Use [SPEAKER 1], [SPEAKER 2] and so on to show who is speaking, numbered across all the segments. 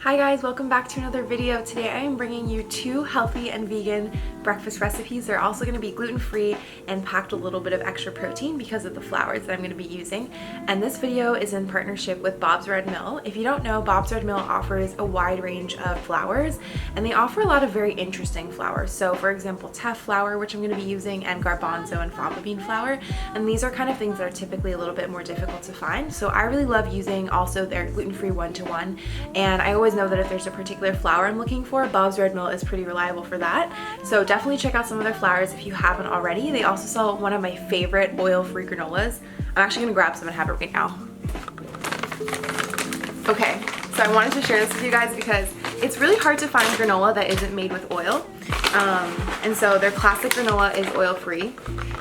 [SPEAKER 1] Hi guys, welcome back to another video. Today I am bringing you two healthy and vegan breakfast recipes. They're also going to be gluten-free and packed a little bit of extra protein because of the flours that I'm going to be using. And this video is in partnership with Bob's Red Mill. If you don't know, Bob's Red Mill offers a wide range of flours, and they offer a lot of very interesting flours. So for example, teff flour, which I'm going to be using, and garbanzo and fava bean flour. And these are kind of things that are typically a little bit more difficult to find. So I really love using also their gluten-free one-to-one. And I always know that if there's a particular flour I'm looking for, Bob's Red Mill is pretty reliable for that. So definitely check out some of their flours if you haven't already. They also sell one of my favorite oil-free granolas. I'm actually gonna grab some and have it right now. Okay, so I wanted to share this with you guys because it's really hard to find granola that isn't made with oil. And so their classic granola is oil-free,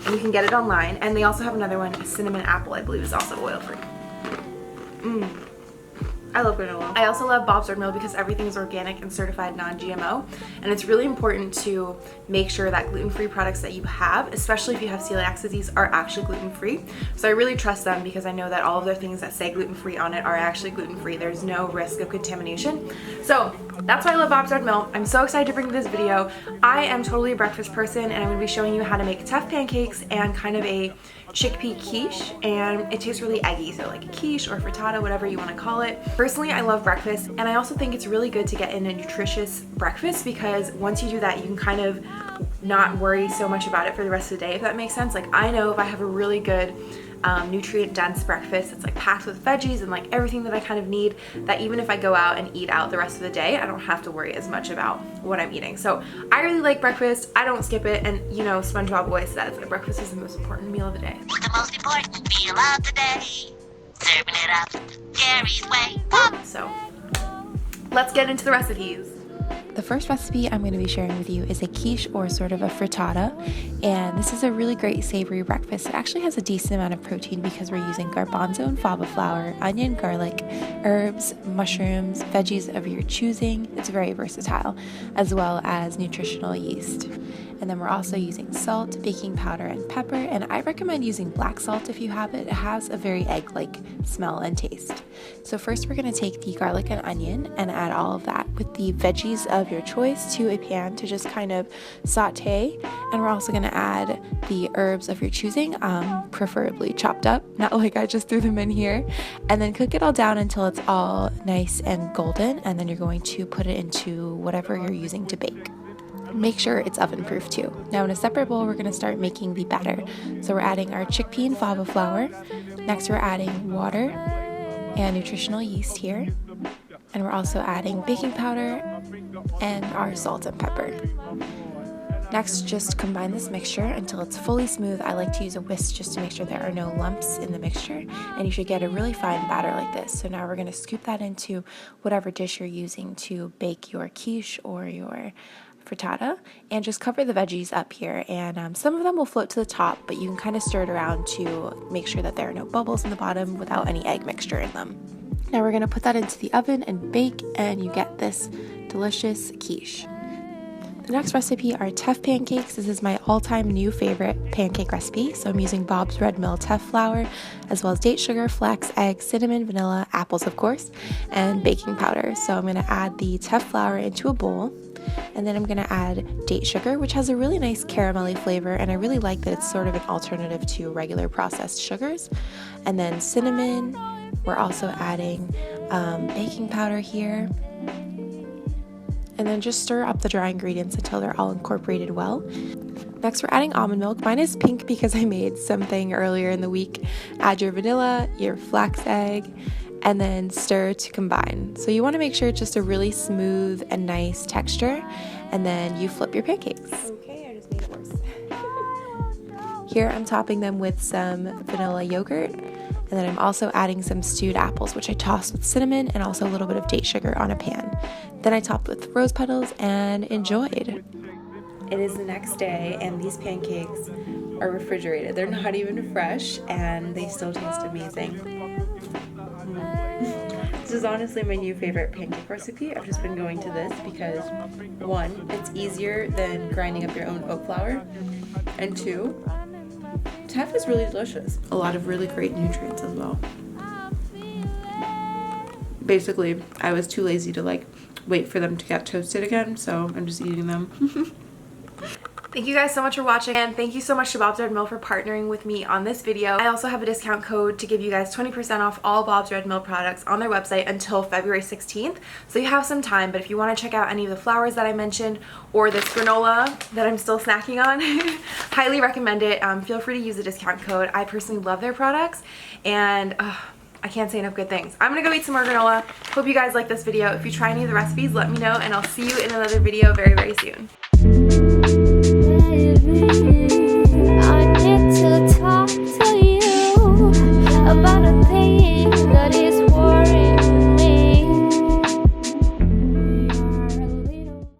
[SPEAKER 1] and you can get it online. And they also have another one, a cinnamon apple, I believe is also oil-free. I love granola. I also love Bob's Red Mill because everything is organic and certified non-GMO, and it's really important to make sure that gluten-free products that you have, especially if you have celiac disease, are actually gluten-free. So I really trust them because I know that all of their things that say gluten-free on it are actually gluten-free. There's no risk of contamination. So that's why I love Bob's Red Mill. I'm so excited to bring this video. I am totally a breakfast person, and I'm going to be showing you how to make teff pancakes and kind of a chickpea quiche, and it tastes really eggy, so like a quiche or frittata, whatever you want to call it. Personally, I love breakfast, and I also think it's really good to get in a nutritious breakfast because once you do that, you can kind of not worry so much about it for the rest of the day, if that makes sense. Like, I know if I have a really good nutrient dense breakfast that's like packed with veggies and like everything that I kind of need, that even if I go out and eat out the rest of the day, I don't have to worry as much about what I'm eating. So I really like breakfast. I don't skip it, and you know, SpongeBob always says that breakfast is the most important meal of the day.
[SPEAKER 2] The most important meal of the day, serving it up Jerry's way. Pop!
[SPEAKER 1] So let's get into the recipes.
[SPEAKER 3] The first recipe I'm going to be sharing with you is a quiche, or sort of a frittata, and this is a really great savory breakfast. It actually has a decent amount of protein because we're using garbanzo and fava flour, onion, garlic, herbs, mushrooms, veggies of your choosing. It's very versatile, as well as nutritional yeast. And then we're also using salt, baking powder, and pepper, and I recommend using black salt if you have it. It has a very egg-like smell and taste. So first we're going to take the garlic and onion and add all of that with the veggies of your choice to a pan to just kind of saute. And we're also going to add the herbs of your choosing, preferably chopped up, not like I just threw them in here. And then cook it all down until it's all nice and golden, and then you're going to put it into whatever you're using to bake. Make sure it's oven proof too. Now in a separate bowl, we're going to start making the batter. So we're adding our chickpea and fava flour. Next we're adding water and nutritional yeast here. And we're also adding baking powder and our salt and pepper. Next, just combine this mixture until it's fully smooth. I like to use a whisk just to make sure there are no lumps in the mixture, and you should get a really fine batter like this. So now we're going to scoop that into whatever dish you're using to bake your quiche or your frittata, and just cover the veggies up here, and some of them will float to the top, but you can kind of stir it around to make sure that there are no bubbles in the bottom without any egg mixture in them. Now we're going to put that into the oven and bake, and you get this delicious quiche. The next recipe are teff pancakes. This is my all-time new favorite pancake recipe. So I'm using Bob's Red Mill teff flour, as well as date sugar, flax, eggs, cinnamon, vanilla, apples of course, and baking powder. So I'm going to add the teff flour into a bowl, and then I'm going to add date sugar, which has a really nice caramelly flavor, and I really like that it's sort of an alternative to regular processed sugars. And then cinnamon. We're also adding baking powder here. And then just stir up the dry ingredients until they're all incorporated well. Next, we're adding almond milk. Mine is pink because I made something earlier in the week. Add your vanilla, your flax egg, and then stir to combine. So you want to make sure it's just a really smooth and nice texture, and then you flip your pancakes.
[SPEAKER 1] Okay, I just made it worse.
[SPEAKER 3] Here I'm topping them with some vanilla yogurt, and then I'm also adding some stewed apples, which I tossed with cinnamon and also a little bit of date sugar on a pan. Then I topped with rose petals and enjoyed.
[SPEAKER 1] It is the next day, and these pancakes are refrigerated. They're not even fresh, and they still taste amazing. This is honestly my new favorite pancake recipe. I've just been going to this because, one, it's easier than grinding up your own oat flour, and two, teff is really delicious. A lot of really great nutrients as well. basically I was too lazy to like wait for them to get toasted again, so I'm just eating them. Thank you guys so much for watching, and thank you so much to Bob's Red Mill for partnering with me on this video. I also have a discount code to give you guys 20% off all Bob's Red Mill products on their website until February 16th, so you have some time. But if you want to check out any of the flours that I mentioned or this granola that I'm still snacking on, highly recommend it. Feel free to use the discount code. I personally love their products, and I can't say enough good things. I'm gonna go eat some more granola. Hope you guys like this video. If you try any of the recipes, let me know, and I'll see you in another video very, very soon.